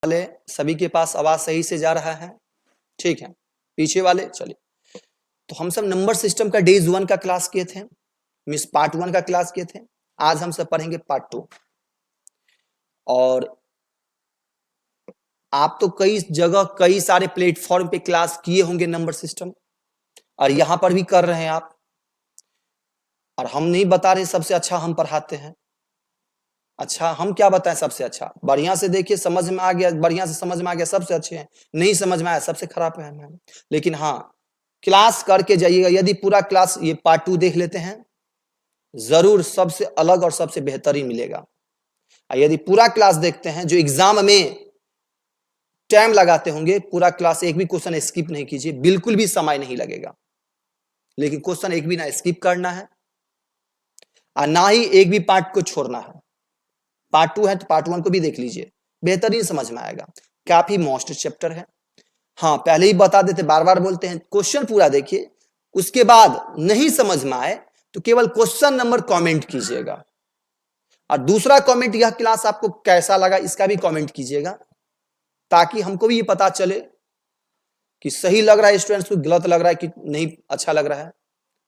वाले सभी के पास आवाज सही से जा रहा है? ठीक है। पीछे वाले चलिए, तो हम सब नंबर सिस्टम का डेज 1 का क्लास किए थे, मीन्स पार्ट 1 का क्लास किए थे। आज हम सब पढ़ेंगे पार्ट 2। और आप तो कई जगह कई सारे प्लेटफॉर्म पे क्लास किए होंगे नंबर सिस्टम, और यहां पर भी कर रहे हैं आप। और हम नहीं बता रहे सबसे अच्छा हम पढ़ाते हैं। अच्छा, हम क्या बताएं सबसे अच्छा? बढ़िया से देखिए, समझ में आ गया, बढ़िया से समझ में आ गया, सबसे अच्छे हैं। नहीं समझ में आया, सबसे खराब है मैम। लेकिन हाँ, क्लास करके जाइएगा। यदि पूरा क्लास ये पार्ट 2 देख लेते हैं, जरूर सबसे अलग और सबसे बेहतरीन मिलेगा। यदि पूरा क्लास देखते हैं, जो एग्जाम में टाइम लगाते होंगे, पूरा क्लास एक भी क्वेश्चन स्किप नहीं कीजिए, बिल्कुल भी समय नहीं लगेगा। लेकिन क्वेश्चन एक भी ना स्किप करना है, और ना ही एक भी पार्ट को छोड़ना है। पार्ट 2 है तो पार्ट 1 को भी देख लीजिए, बेहतरीन समझ में आएगा। काफी मोस्ट चैप्टर है। हाँ, पहले ही बता देते, बार बार बोलते हैं, क्वेश्चन पूरा देखिए, उसके बाद नहीं समझ में आए तो केवल क्वेश्चन नंबर कमेंट कीजिएगा। और दूसरा कमेंट, यह क्लास आपको कैसा लगा इसका भी कमेंट कीजिएगा, ताकि हमको भी ये पता चले कि सही लग रहा है स्टूडेंट्स को, गलत लग रहा है कि नहीं अच्छा लग रहा है।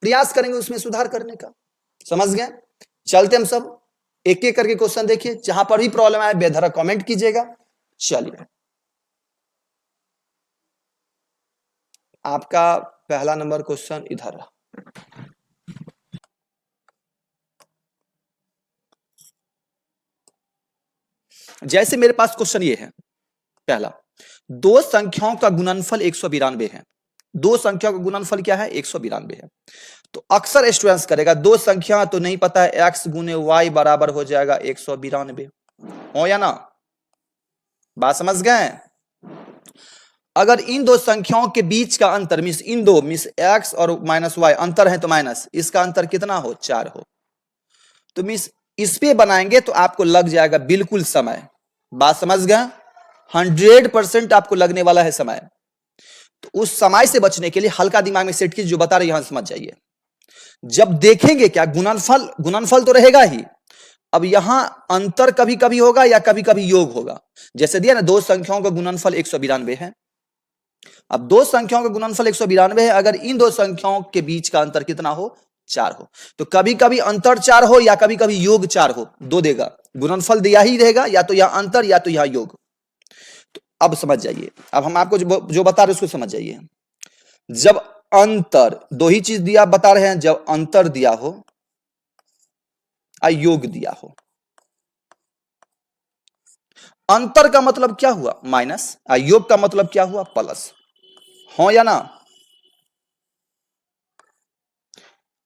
प्रयास करेंगे उसमें सुधार करने का। समझ गए? चलते हम सब एक एक करके क्वेश्चन देखिए। जहां पर भी प्रॉब्लम आए बेधरा कमेंट कीजिएगा। चलिए, आपका पहला नंबर क्वेश्चन इधर रहा। जैसे मेरे पास क्वेश्चन ये है, पहला, दो संख्याओं का गुणनफल 192 है। दो संख्या का गुणनफल क्या है? 192 है। तो अक्सर स्टूडेंट्स करेगा, दो संख्या तो नहीं पता है, x गुने y बराबर हो जाएगा 192, हो या ना? बात समझ गए? अगर इन दो संख्याओं के बीच का अंतर, मीन्स इन दो, मीन्स x और माइनस y अंतर है, तो माइनस इसका अंतर कितना हो? 4 हो। तो मीन्स इस पे बनाएंगे तो आपको लग जाएगा बिल्कुल समय। बात समझ गए? 100% आपको लगने वाला है समय। तो उस समय से बचने के लिए हल्का दिमाग में सेट कीजिए, जो बता रहे यहां समझ जाइए। जब देखेंगे क्या, गुणनफल, गुणनफल तो रहेगा ही। अब यहां अंतर कभी कभी होगा या कभी कभी योग होगा। जैसे दिया ना, दो संख्याओं का गुणनफल 192 है। अब दो संख्याओं का गुणनफल 192 है, अगर इन दो संख्याओं के बीच का अंतर कितना हो? 4 हो। तो कभी कभी अंतर 4 हो या कभी कभी योग 4 हो, दो देगा। गुणनफल दिया ही रहेगा, या तो यह अंतर या तो यह योग। तो अब समझ जाइए, अब हम आपको जो बता रहे उसको समझ जाइए। जब अंतर, दो ही चीज दिया बता रहे हैं, जब अंतर दिया हो और योग दिया हो। अंतर का मतलब क्या हुआ? माइनस, और योग का मतलब क्या हुआ? प्लस। हो या ना?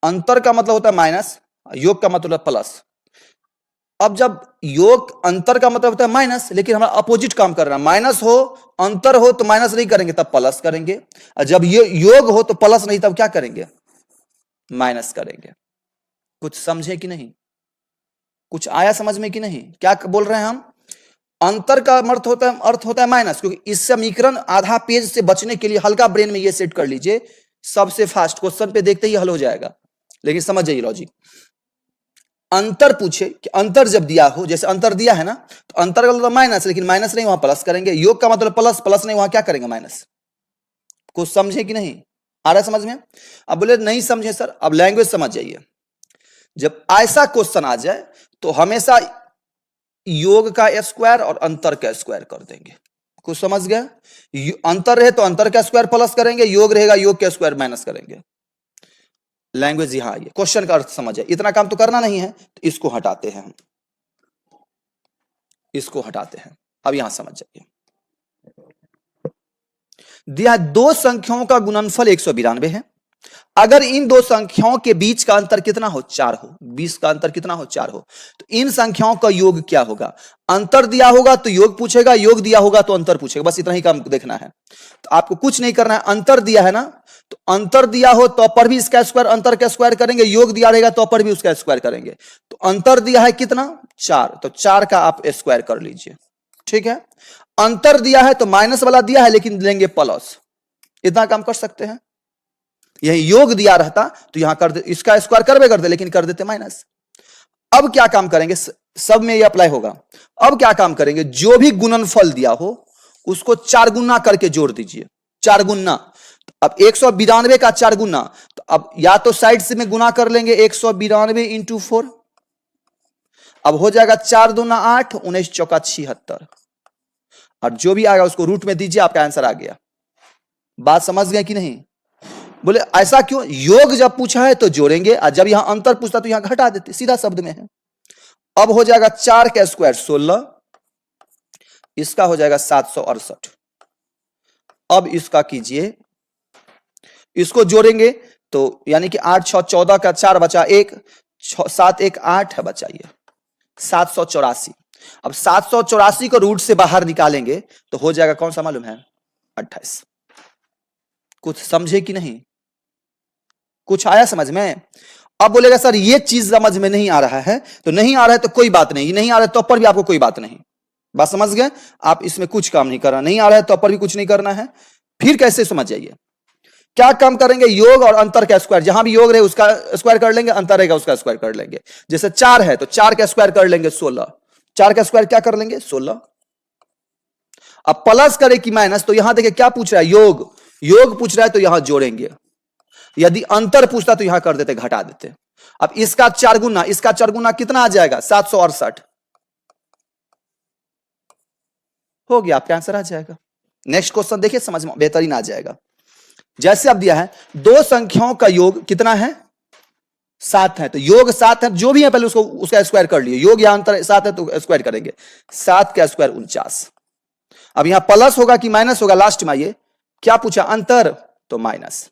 अंतर का मतलब होता है माइनस, योग का मतलब प्लस। अब जब योग, अंतर का मतलब होता है माइनस, लेकिन हमारा अपोजिट काम कर रहा है। माइनस हो, अंतर हो तो माइनस नहीं करेंगे, तब प्लस करेंगे। और जब ये योग हो तो प्लस नहीं, तब क्या करेंगे? माइनस करेंगे। कुछ समझे कि नहीं? कुछ आया समझ में कि नहीं? क्या बोल रहे हैं हम? अंतर का अर्थ होता है माइनस, क्योंकि इस समीकरण आधा पेज से बचने के लिए हल्का ब्रेन में ये सेट कर लीजिए, सबसे फास्ट क्वेश्चन पे देखते ही हल हो जाएगा। लेकिन समझ जाइए लॉजिक। अंतर पूछे कि अंतर जब दिया हो, जैसे अंतर दिया है ना, तो अंतर का मतलब माइनस, लेकिन माइनस नहीं, वहां प्लस करेंगे। योग का मतलब प्लस, प्लस नहीं, वहां क्या करेंगे? माइनस। कुछ समझे कि नहीं? आ रहा है समझ में? अब बोले नहीं समझे सर, अब लैंग्वेज समझ जाइए। जब ऐसा क्वेश्चन आ जाए तो हमेशा योग का स्क्वायर और अंतर का स्क्वायर कर देंगे। कुछ समझ गए? अंतर रहे तो अंतर का स्क्वायर प्लस करेंगे, योग रहेगा योग का स्क्वायर माइनस करेंगे। लैंग्वेज यहां आइए, क्वेश्चन का अर्थ समझिए। इतना काम तो करना नहीं है, तो इसको हटाते हैं हम, इसको हटाते हैं। अब यहां समझ जाइए, दिया दो संख्याओं का गुणनफल 192 है। अगर इन दो संख्याओं के बीच का अंतर कितना हो? 4 हो। 20 का अंतर कितना हो? 4 हो। तो इन संख्याओं का योग क्या होगा? अंतर दिया होगा तो योग पूछेगा, योग दिया होगा तो अंतर पूछेगा। बस इतना ही काम देखना है। तो आपको कुछ नहीं करना है। अंतर दिया है ना, तो अंतर दिया हो तो पर भी इसका स्क्वायर, अंतर का स्क्वायर करेंगे। योग दिया रहेगा तो पर भी उसका स्क्वायर करेंगे। तो अंतर दिया है कितना? 4, तो 4 का आप स्क्वायर कर लीजिए। ठीक है। अंतर दिया है तो माइनस वाला दिया है, लेकिन लेंगे प्लस। इतना काम कर सकते हैं। यही योग दिया रहता तो यहां कर दे, इसका स्क्वायर करवे करते, लेकिन कर देते माइनस। अब क्या काम करेंगे? सब में ये अप्लाई होगा। अब क्या काम करेंगे, जो भी गुणनफल दिया हो उसको 4 गुना करके जोड़ दीजिए, 4 गुना। अब 192 का 4 गुना, तो अब या तो साइड से में गुना कर लेंगे 192 इंटू 4, अब हो जाएगा 4 दूना 8, 19 चौका 76, और जो भी आएगा उसको रूट में दीजिए, आपका आंसर आ गया। बात समझ गए कि नहीं? बोले ऐसा क्यों, योग जब पूछा है तो जोड़ेंगे, और जब यहां अंतर पूछता तो यहां घटा देते, सीधा शब्द में है। अब हो जाएगा 4 का स्क्वायर 16, इसका हो जाएगा 768। अब इसका कीजिए, इसको जोड़ेंगे तो यानी कि 8 6 14 का 4 बचा 1, 7 1 8 है, बचाइए 784। अब 784 को रूट से बाहर निकालेंगे तो हो जाएगा कौन सा मालूम है, 28। कुछ समझे कि नहीं, कुछ आया समझ में? अब बोलेगा सर ये चीज समझ में नहीं आ रहा है, तो नहीं आ रहा है तो कोई बात नहीं, नहीं आ रहा है तो पर भी आपको कोई बात नहीं। बात समझ गए? आप इसमें कुछ काम नहीं करना, नहीं आ रहा है तो पर भी कुछ नहीं करना है। फिर कैसे समझ जाइए, क्या काम करेंगे, योग और अंतर का स्क्वायर, जहां भी योग रहे उसका स्क्वायर कर लेंगे, अंतर रहेगा उसका स्क्वायर कर लेंगे। जैसे 4 है तो 4 का स्क्वायर कर लेंगे 16, 4 का स्क्वायर क्या कर लेंगे 16। अब प्लस करे कि माइनस, तो यहां देखिए क्या पूछ रहा है, योग, योग पूछ रहा है तो यहां जोड़ेंगे, यदि अंतर पूछता तो यहां कर देते, घटा देते। अब इसका 4 गुना, इसका 4 गुना कितना आ जाएगा 768, हो गया, आपका आंसर आ जाएगा। नेक्स्ट क्वेश्चन देखिए, समझ में बेहतरीन आ जाएगा। जैसे अब दिया है दो संख्याओं का योग कितना है 7 है, तो योग 7 है, जो भी है पहले उसको उसका स्क्वायर कर लिए, योग या अंतर 7 है तो स्क्वायर करेंगे, 7 का स्क्वायर 49। अब यहां प्लस होगा कि माइनस होगा, लास्ट में ये क्या पूछा, अंतर तो माइनस,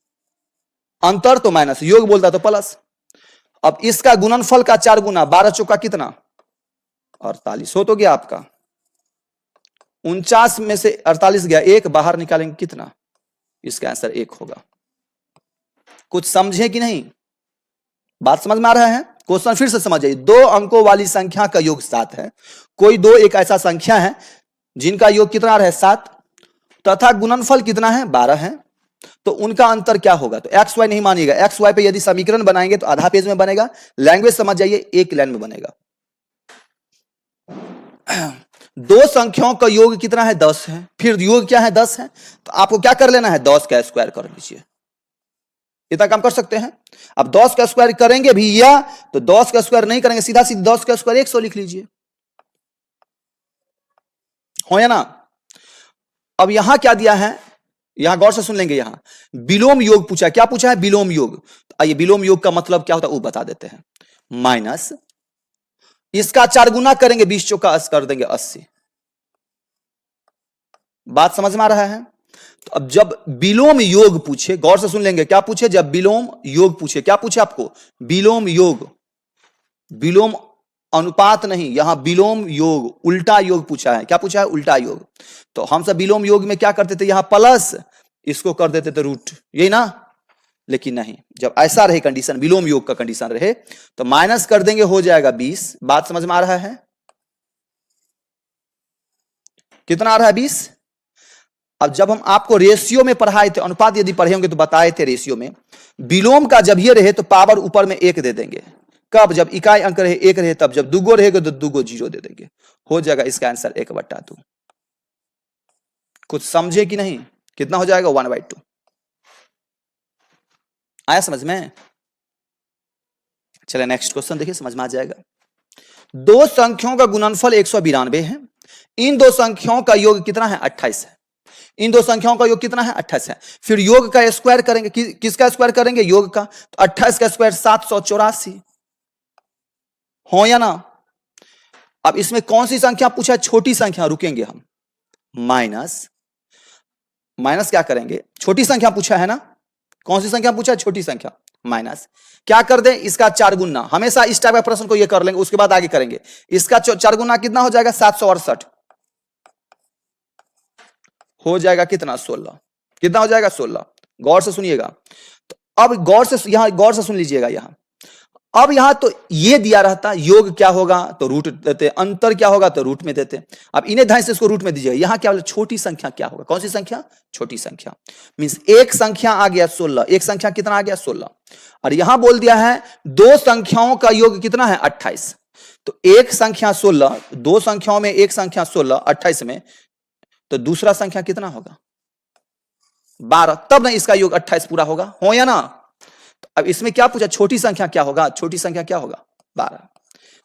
अंतर तो माइनस, योग बोलता तो प्लस। अब इसका गुणनफल का 4 गुना, 12 चौका कितना 48, हो तो गया आपका 49 में से 48 गया, 1 बाहर निकालेंगे कितना, इसका आंसर 1 होगा। कुछ समझे कि नहीं, बात समझ में आ रहा है? क्वेश्चन फिर से समझ जाइए, 2 अंकों वाली संख्या का योग 7 है, कोई दो एक ऐसा संख्या है जिनका योग कितना है 7, तथा गुणनफल कितना है 12 है, तो उनका अंतर क्या होगा। तो एक्स वाई नहीं मानिएगा, एक्स वाई पे यदि समीकरण बनाएंगे तो आधा पेज में बनेगा, लैंग्वेज समझ जाइए, एक लाइन में बनेगा। दो संख्याओं का योग कितना है 10 है, फिर योग क्या है 10 है, तो आपको क्या कर लेना है 10 का स्क्वायर कर लीजिए, इतना काम कर सकते हैं। अब 10 का स्क्वायर करेंगे भी या तो 10 का स्क्वायर नहीं करेंगे, सीधा सीधा 10 का स्क्वायर 100 लिख लीजिए, हो या ना। अब यहां क्या दिया है, यहां गौर से सुन लेंगे, यहां विलोम योग पूछा, क्या पूछा है विलोम योग। आइए विलोम योग का मतलब क्या होता है वो बता देते हैं, माइनस इसका 4 गुना करेंगे 20 चौका कर देंगे 80। बात समझ में आ रहा है? तो अब जब विलोम योग पूछे, गौर से सुन लेंगे, क्या पूछे, जब विलोम योग पूछे, क्या पूछे आपको, विलोम योग, विलोम अनुपात नहीं, यहां विलोम योग उल्टा योग पूछा है, क्या पूछा है उल्टा योग। तो हम सब विलोम योग में क्या करते थे, यहां प्लस इसको कर देते थे रूट, यही ना, लेकिन नहीं, जब ऐसा रहे कंडीशन, विलोम योग का कंडीशन रहे तो माइनस कर देंगे, हो जाएगा 20। बात समझ में आ रहा है? कितना आ रहा है 20। अब जब हम आपको रेशियो में पढ़ाए थे, अनुपात यदि पढ़े होंगे तो बताए थे रेशियो में, विलोम का जब ये रहे तो पावर ऊपर में 1 दे देंगे, कब, जब इकाई अंक रहे 1 रहे तब, जब दुगो रहेगा तो दुगो 0 दे देंगे, हो जाएगा इसका आंसर 1/2। कुछ समझे कि नहीं, कितना हो जाएगा 1/2। आया समझ में? चलिए नेक्स्ट क्वेश्चन देखिए, समझ में आ जाएगा। दो संख्याओं का गुणनफल 192 है, इन दो संख्याओं का योग कितना है 28 है, इन दो संख्याओं का योग कितना है 28 है, फिर योग का स्क्वायर करेंगे, किसका स्क्वायर करेंगे, योग का, तो 28 का स्क्वायर 784, हो या ना। अब इसमें कौन सी संख्या पूछा है, छोटी संख्या, रुकेंगे हम, माइनस, माइनस क्या करेंगे, छोटी संख्या पूछा है ना, कौन सी संख्या पूछा है, छोटी संख्या, माइनस क्या कर दें, इसका 4 गुना, हमेशा इस टाइप का प्रश्न को ये कर लेंगे, उसके बाद आगे करेंगे, इसका 4 गुना कितना हो जाएगा 768, हो जाएगा कितना 16, कितना हो जाएगा 16। गौर से सुनिएगा, तो अब गौर से यहां गौर से सुन लीजिएगा, यहां अब यहां तो ये दिया रहता, योग क्या होगा तो रूट देते, अंतर क्या होगा तो रूट में देते, अब इन्हें ढाई से इसको रूट में दीजिएगा। यहां क्या बोले, छोटी संख्या क्या होगा, कौन सी संख्या, छोटी संख्या, मींस एक संख्या आ गया 16, एक संख्या कितना आ गया 16, और यहां बोल दिया है दो संख्याओं का योग कितना है 28, तो एक संख्या 16, दो संख्याओं में एक संख्या 16 28 में, तो दूसरा संख्या कितना होगा 12, तब ना इसका योग 28 पूरा होगा, हो या ना। तो अब इसमें क्या पूछा, छोटी संख्या क्या होगा, छोटी संख्या क्या होगा 12।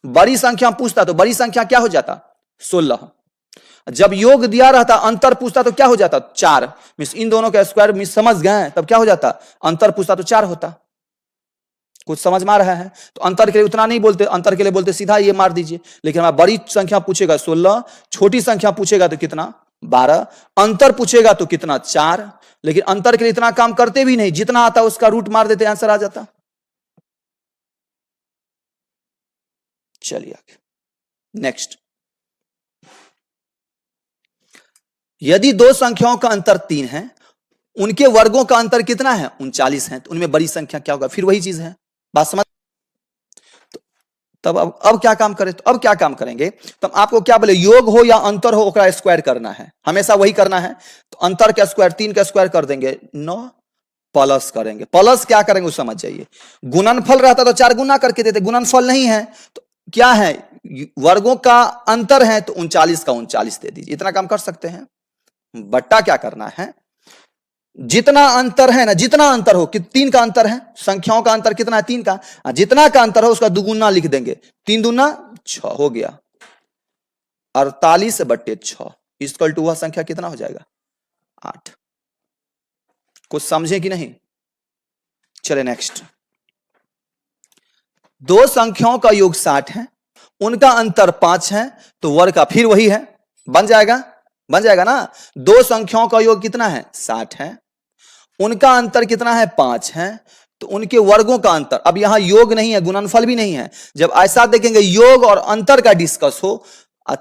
बड़ी संख्या पूछता तो बड़ी संख्या क्या हो जाता 16। जब योग दिया रहता अंतर पूछता तो क्या हो जाता 4, मिस इन दोनों का स्क्वायर मिस समझ गए, तब क्या हो जाता अंतर पूछता तो 4 होता। कुछ समझ में आ रहा है। तो अंतर के लिए उतना नहीं बोलते, अंतर के लिए बोलते सीधा ये मार दीजिए। लेकिन हमारा बड़ी संख्या पूछेगा 16, छोटी संख्या पूछेगा तो कितना 12, अंतर पूछेगा तो कितना 4। लेकिन अंतर के लिए इतना काम करते भी नहीं, जितना आता उसका रूट मार देते, आंसर आ जाता। चलिए आगे नेक्स्ट। यदि दो संख्याओं का अंतर 3 है, उनके वर्गों का अंतर कितना है 39 है, तो उनमें बड़ी संख्या क्या होगा, फिर वही चीज है, बात समझ। तो तब अब क्या काम करें, तो अब क्या काम करेंगे, तब आपको क्या बोले, योग हो या अंतर हो ओकरा स्क्वायर करना है, हमेशा वही करना है। तो अंतर का स्क्वायर 3 का स्क्वायर कर देंगे 9, प्लस करेंगे, प्लस क्या करेंगे वो समझ जाइए। गुणनफल रहता तो 4 गुना करके देते, गुणनफल नहीं है तो क्या है, वर्गों का अंतर है तो 39 का 39 दे दीजिए, इतना काम कर सकते हैं। बट्टा क्या करना है, जितना अंतर है ना, जितना अंतर हो कि 3 का अंतर है, संख्याओं का अंतर कितना है 3 का, जितना का अंतर हो उसका दुगुना लिख देंगे, 3 दूना 6 हो गया, 48/6 इक्वल टू वह संख्या कितना हो जाएगा 8। कुछ समझे कि नहीं। चले नेक्स्ट। दो संख्याओं का योग 60 है, उनका अंतर 5 है, तो वर्ग का फिर वही है, बन जाएगा ना। दो संख्याओं का योग कितना है 60 है, उनका अंतर कितना है 5 है, तो उनके वर्गों का अंतर, अब यहां योग नहीं है, गुणनफल भी नहीं है। जब ऐसा देखेंगे योग और अंतर का डिस्कस हो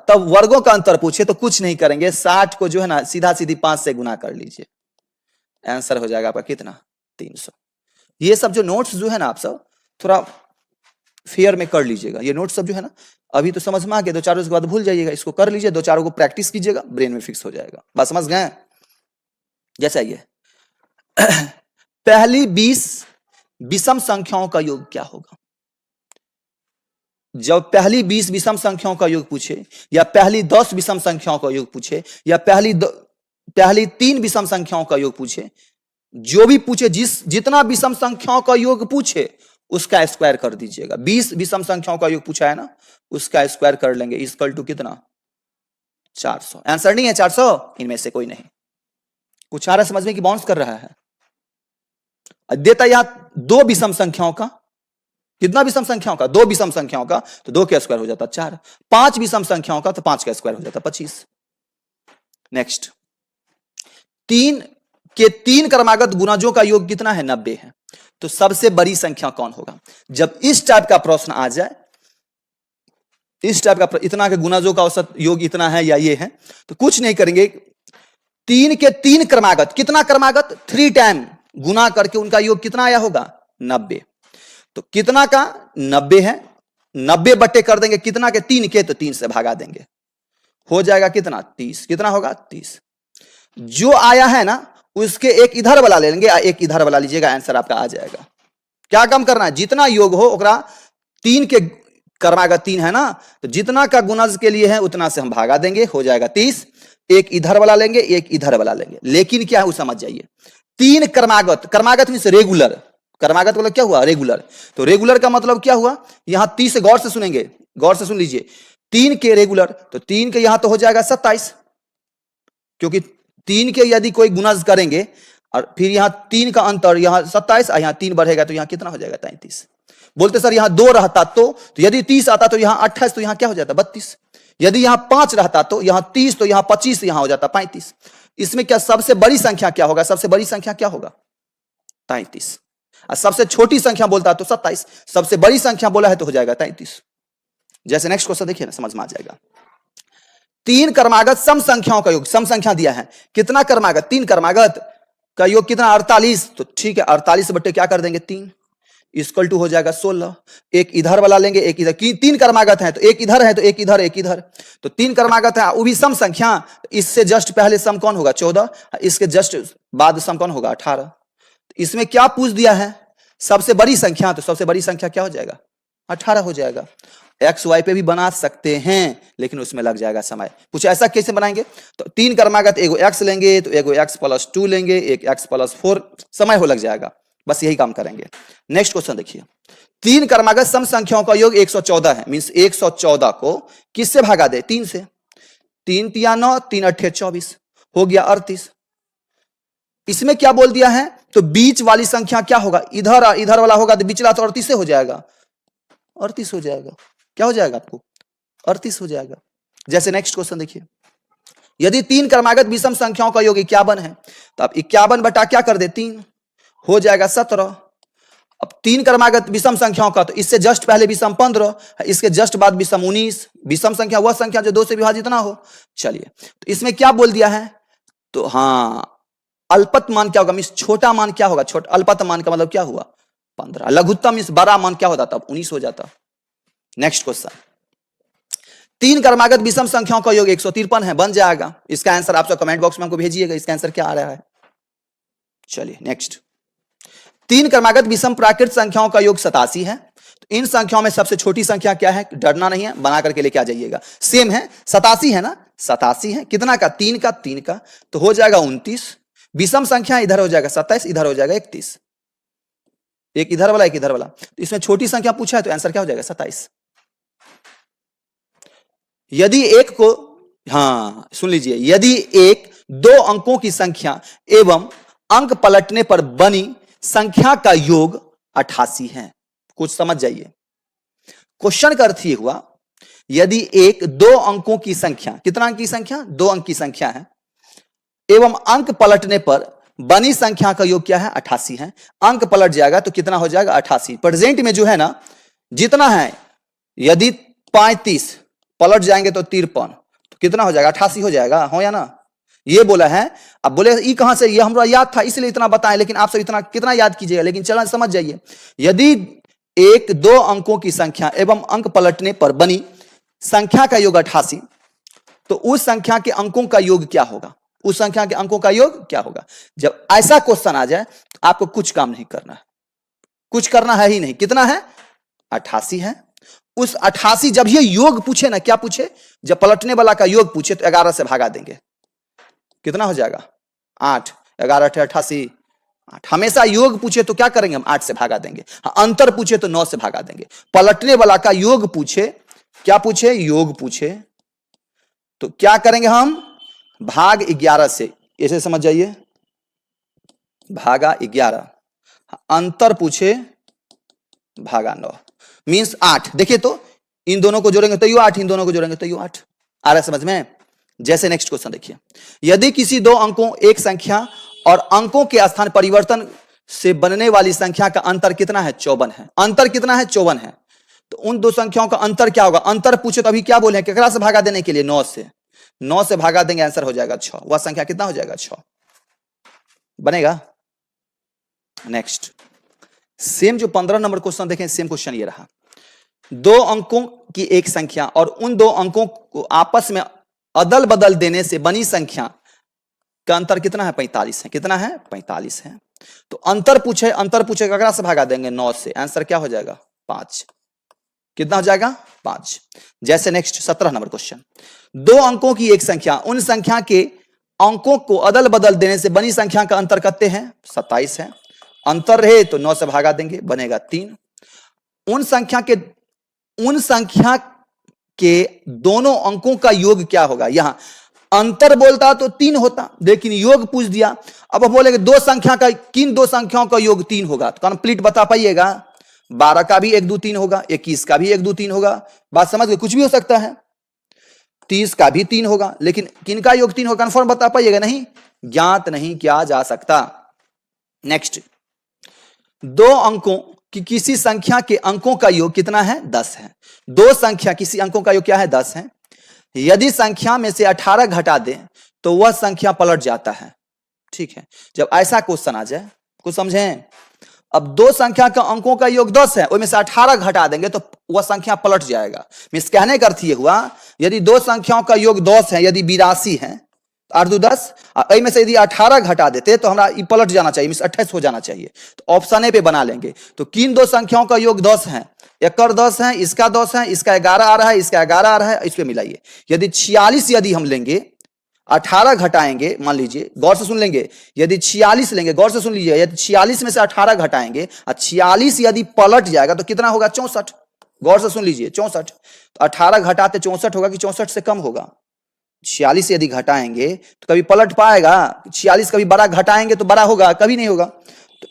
तब वर्गों का अंतर पूछे तो कुछ नहीं करेंगे, 60 को जो है ना सीधा सीधी 5 से गुना कर लीजिए, आंसर हो जाएगा आपका कितना 300। ये सब जो नोट्स जो है ना आप सब थोड़ा फेयर में कर लीजिएगा, ये नोट्स सब जो है ना अभी तो समझ में आ गया, 2-4 रोज के बाद भूल जाइएगा, इसको कर लीजिए, 2-4 को प्रैक्टिस कीजिएगा, ब्रेन में फिक्स हो जाएगा, बात समझ गए। जैसा ये पहली 20 विषम संख्याओं का योग क्या होगा। जब पहली 20 विषम संख्याओं का योग पूछे, या पहली 10 विषम संख्याओं का योग पूछे, या पहली 3 विषम संख्याओं का योग पूछे, जो भी पूछे, जितना विषम संख्याओं का योग पूछे उसका स्क्वायर कर दीजिएगा। 20 विषम संख्याओं का योग पूछा है ना, उसका स्क्वायर कर लेंगे, इक्वल टू कितना 400। आंसर नहीं है 400, इनमें से कोई नहीं। कुछ आ रहा समझ में कि बाउंस कर रहा है। देता यहां 2 विषम संख्याओं का, कितना विषम संख्याओं का 2 विषम संख्याओं का, तो 2 का स्क्वायर हो जाता 4। 5 विषम संख्याओं का तो 5 का स्क्वायर हो जाता 25। नेक्स्ट, 3 के 3 क्रमागत गुणजों का योग कितना है 90 है, तो सबसे बड़ी संख्या कौन होगा। जब इस टाइप का प्रश्न आ जाए, इस टाइप का इतना के गुणजों का औसत योग इतना है या ये है, तो कुछ नहीं करेंगे, 3 के 3 क्रमागत, कितना क्रमागत 3 टाइम गुना करके उनका योग कितना आया होगा 90। तो कितना का 90 है, 90 बट्टे कर देंगे कितना के 3 के, तो 3 से भागा देंगे, हो जाएगा कितना 30। कितना होगा 30। जो आया है ना उसके एक इधर वाला ले लेंगे, एक इधर वाला लीजिएगा, आंसर आपका आ जाएगा। क्या काम करना है, जितना योग हो ओकरा 3 के क्रमागत 3 है ना, तो जितना का गुणज के लिए है उतना से हम भागा देंगे, हो जाएगा 30। एक इधर वाला लेंगे, एक इधर वाला लेंगे, लेकिन क्या है वो समझ जाइए। 3 क्रमागत, क्रमागत मींस रेगुलर, क्रमागत मतलब क्या हुआ रेगुलर। तो रेगुलर का मतलब क्या हुआ, यहां 30 गौर से सुनेंगे, गौर से सुन लीजिए, 3 के रेगुलर, तो 3 के यहां तो हो जाएगा 27, क्योंकि 3 के यदि कोई गुणज करेंगे और फिर यहां 3 का अंतर, यहां 27 यहां 3 बढ़ेगा, तो यहां कितना हो जाएगा 33। बोलते सर यहां 2 रहता तो यदि 30 आता तो यहां 28, तो यहां क्या हो जाता 32। यदि यहां 5 रहता तो यहां 30, तो यहां 25, यहां हो जाता 35। इसमें क्या सबसे बड़ी संख्या क्या होगा, सबसे बड़ी संख्या क्या होगा 33। और सबसे छोटी संख्या बोलता है तो 27, सबसे बड़ी संख्या बोला है तो हो जाएगा 33। जैसे नेक्स्ट क्वेश्चन देखिए ना, समझ में आ जाएगा। 3 क्रमागत सम संख्याओं का योग, सम संख्या दिया है, कितना क्रमागत 3 क्रमागत का योग कितना 48, तो ठीक है 48 बट्टे क्या कर देंगे 3, इक्वल टू हो जाएगा 16। एक इधर वाला लेंगे, एक इधर, 3 क्रमागत है तो एक इधर है तो एक इधर, एक इधर, तो 3 क्रमागत है वो भी सम संख्या, इससे जस्ट पहले सम कौन होगा 14, इसके जस्ट बाद सम कौन होगा 18। इसमें क्या पूछ दिया है सबसे बड़ी संख्या, तो सबसे बड़ी संख्या क्या हो जाएगा 18 हो जाएगा। एक्स वाई पे भी बना सकते हैं, लेकिन उसमें लग जाएगा समय। कुछ ऐसा कैसे बनाएंगे, तो 3 क्रमागत एगो एक्स लेंगे तो एगो एक्स प्लस 2 लेंगे, एक एक्स प्लस 4, समय हो लग जाएगा। बस यही काम करेंगे। नेक्स्ट क्वेश्चन देखिए, 3 क्रमागत सम संख्याओं का योग 114 है। मींस 114 को किससे भागा दे, 3 से। 3 तिया 9, 3 अट्ठे 24, हो गया 38। इसमें क्या बोल दिया है, तो बीच वाली संख्या क्या होगा, इधर वाला होगा तो बीचला तो 38 से हो जाएगा, 38 हो जाएगा। क्या हो जाएगा आपको, 38 हो जाएगा। जैसे नेक्स्ट क्वेश्चन देखिए, यदि 3 क्रमागत विषम संख्याओं का योग 51 है, तो अब 51 बटा क्या कर दे 3, हो जाएगा 17। अब 3 क्रमागत विषम संख्याओं का, तो इससे जस्ट पहले विषम 15, इसके जस्ट बाद विषम 19। विषम संख्या वह संख्या जो 2 से विभाजित ना हो। चलिए, तो इसमें क्या बोल दिया है, तो हाँ अल्पत मान क्या होगा, मीन्स छोटा मान क्या होगा, छोटा अल्पत मान का मतलब क्या हुआ 15, लघुत्तम मीन्स बड़ा मान क्या होता तब 19 हो जाता। नेक्स्ट क्वेश्चन, 3 क्रमागत विषम संख्याओं का योग 153 है, बन जाएगा। इसका आंसर आप कमेंट बॉक्स में हमको भेजिएगा, इसका आंसर क्या आ रहा है। चलिए नेक्स्ट, 3 क्रमागत विषम प्राकृत संख्याओं का योग 87 है। तो इन संख्याओं में सबसे छोटी संख्या क्या है, डरना नहीं है, बना करके लेके आ जाइएगा। सेम है, 87 है ना, 87 है, कितना का 3 का, 3 का, तो हो जाएगा 29। विषम संख्या इधर हो जाएगा 27, इधर हो जाएगा 31, एक इधर वाला एक इधर वाला। तो इसमें छोटी संख्या पूछा है तो आंसर क्या हो जाएगा 27। यदि एक को, हाँ सुन लीजिए, यदि एक 2 अंकों की संख्या एवं अंक पलटने पर बनी संख्या का योग 88 है। कुछ समझ जाइए, क्वेश्चन का अर्थ ये हुआ, यदि एक 2 अंकों की संख्या, कितना अंक की संख्या, 2 अंक की संख्या है, एवं अंक पलटने पर बनी संख्या का योग क्या है 88 है। अंक पलट जाएगा तो कितना हो जाएगा 88। प्रेजेंट में जो है ना जितना है, यदि 35 पलट जाएंगे तो 53, तो कितना हो जाएगा 88 हो जाएगा, हो या ना, ये बोला है। अब बोले ये कहां से, ये हमरा याद था इसलिए इतना बताएं, लेकिन आप सब इतना कितना याद कीजिएगा, लेकिन चला समझ जाइए। यदि एक 2 अंकों की संख्या एवं अंक पलटने पर बनी संख्या का योग 88, तो उस संख्या के अंकों का योग क्या होगा, उस संख्या के अंकों का योग क्या होगा। जब ऐसा क्वेश्चन आ जाए तो आपको कुछ काम नहीं करना है, कुछ करना है ही नहीं। कितना है 88 है। उस 88 जब ये योग पूछे ना, क्या पूछे, जब पलटने वाला का योग पूछे तो 11 से भागा देंगे, कितना हो जाएगा 8, 11 8 88, 8। हमेशा योग पूछे तो क्या करेंगे हम 8 से भागा देंगे। अंतर पूछे तो 9 से भागा देंगे। पलटने वाला का योग पूछे, क्या पूछे, योग पूछे, तो क्या करेंगे हम भाग 11 से, ऐसे समझ जाइए, भागा 11। अंतर पूछे भागा 9, मींस 8। देखिए तो इन दोनों को जोड़ेंगे तो यू 8, इन दोनों को जोड़ेंगे तो यू 8। आ रहा है समझ में। जैसे नेक्स्ट क्वेश्चन देखिए, यदि किसी 2 अंकों, एक संख्या और अंकों के स्थान परिवर्तन से बनने वाली संख्या का अंतर कितना है 54 है। अंतर कितना है 54 है। तो उन 2 संख्याओं का अंतर क्या होगा, अंतर पूछे तो अभी क्या बोले, केकरा से भागा देने के लिए 9 से, 9 से भागा देंगे, आंसर हो जाएगा 6। वह संख्या कितना हो जाएगा 6 बनेगा। नेक्स्ट, सेम जो 15 नंबर क्वेश्चन देखें, सेम क्वेश्चन ये रहा, 2 अंकों की एक संख्या और उन 2 अंकों को आपस में अदल बदल देने से बनी संख्या का अंतर कितना है 45 है। कितना है 45 है। तो अंतर पूछे, अंतर पूछे केकरा से भागा देंगे 9 से, आंसर क्या हो जाएगा 5। कितना हो जाएगा 5। जैसे नेक्स्ट 17 नंबर क्वेश्चन, 2 अंकों की एक संख्या, उन संख्या के अंकों को अदल बदल देने से बनी संख्या का अंतर कितने हैं 27 है। अंतर रहे तो 9 से भागा देंगे, बनेगा 3। उन संख्या के दोनों अंकों का योग क्या होगा। यहां अंतर बोलता तो 3 होता, लेकिन योग पूछ दिया। अब बोलेंगे 2 संख्या का, किन 2 संख्याओं का योग 3 होगा, तो कंप्लीट बता पाइएगा। 12 का भी 1 2 3 होगा, 21 का भी 1 2 3 होगा, बात समझ गए, कुछ भी हो सकता है। 30 का भी 3 होगा, लेकिन किनका योग 3 होगा कंफर्म बता पाइएगा, नहीं, ज्ञात नहीं किया जा सकता। नेक्स्ट, 2 अंकों कि किसी संख्या के अंकों का योग कितना है 10 है। 2 संख्या किसी अंकों का योग क्या है 10 है। यदि संख्या में से 18 घटा दें तो वह संख्या पलट जाता है। ठीक है, जब ऐसा क्वेश्चन आ जाए, कुछ समझें। अब 2 संख्या का अंकों का योग 10 है, उसमें से 18 घटा देंगे तो वह संख्या पलट जाएगा। मींस कहने का अर्थ ये हुआ, यदि 2 संख्याओं का योग 10 है, यदि 82 है, 8 दू 10, और में से यदि 18 घटा देते तो हमारा ये पलट जाना चाहिए, 28 हो जाना चाहिए। तो ऑप्शन ए पे बना लेंगे। तो किन दो संख्याओं का योग 10 है? एक और 10 है, इसका 10 है, इसका 11 आ रहा है, इसका 11 आ रहा है, इस पे मिलाइए। यदि 46 यदि हम लेंगे, 18 घटाएंगे, मान लीजिए, गौर से सुन लेंगे, यदि 46 लेंगे, गौर से सुन लीजिए, यदि 46 में से 18 घटाएंगे और 46 यदि पलट जाएगा तो कितना होगा? 64। गौर से सुन लीजिए, 64। तो 18 घटाते 64 होगा कि 64 से कम होगा? 46 यदि घटाएंगे तो कभी पलट पाएगा? 46 कभी बड़ा घटाएंगे तो बड़ा होगा? कभी नहीं होगा। तो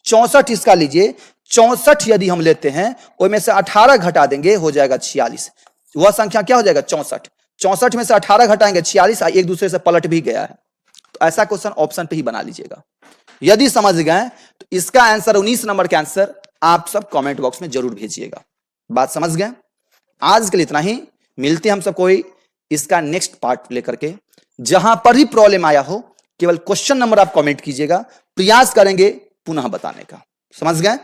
64 इसका लीजिए, 64 यदि हम लेते हैं, उसमें से 18 घटा देंगे, हो जाएगा 46। वह संख्या क्या हो जाएगा? 64। 64 में से 18 घटाएंगे 46, एक दूसरे से पलट भी गया है। तो ऐसा क्वेश्चन ऑप्शन पे ही बना लीजिएगा। यदि समझ गए तो इसका आंसर 19 नंबर का आंसर आप सब कमेंट बॉक्स में जरूर भेजिएगा। बात समझ गए? आज के लिए इतना ही, मिलते हैं हम सब कोई इसका नेक्स्ट पार्ट लेकर के। जहां पर भी प्रॉब्लम आया हो केवल क्वेश्चन नंबर आप कमेंट कीजिएगा, प्रयास करेंगे पुनः बताने का। समझ गए?